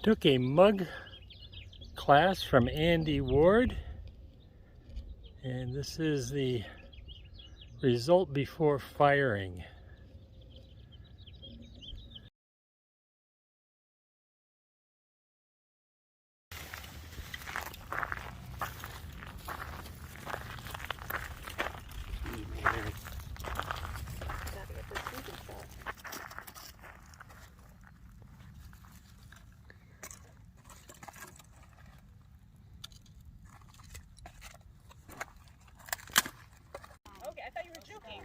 Took a mug class from Andy Ward, and this is the result before firing.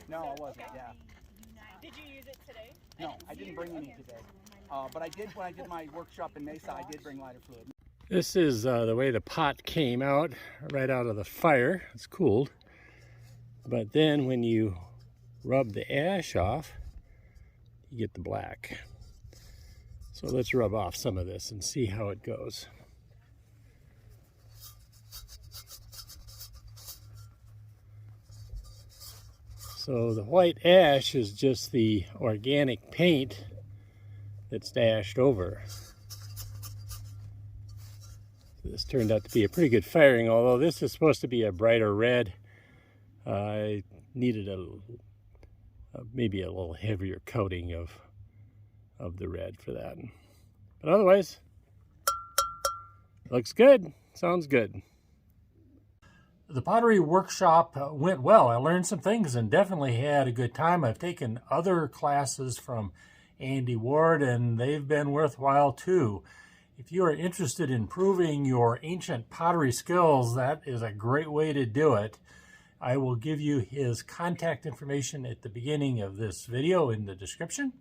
No, I wasn't, Okay. yeah. Did you use it today? No, I didn't bring any today. But I did, when I did my workshop in Mesa, I did bring lighter fluid. This is the way the pot came out, right out of the fire. It's cooled. But then when you rub the ash off, you get the black. So let's rub off some of this and see how it goes. So the white ash is just the organic paint that's dashed over. This turned out to be a pretty good firing, although this is supposed to be a brighter red. I needed maybe a little heavier coating of the red for that. But otherwise, looks good. Sounds good. The Pottery Workshop went well. I learned some things and definitely had a good time. I've taken other classes from Andy Ward, and they've been worthwhile too. If you are interested in improving your ancient pottery skills, that is a great way to do it. I will give you his contact information at the beginning of this video in the description.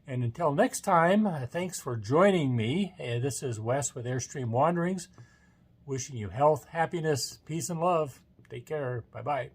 And until next time, thanks for joining me. This is Wes with Airstream Wanderings, wishing you health, happiness, peace, and love. Take care. Bye-bye.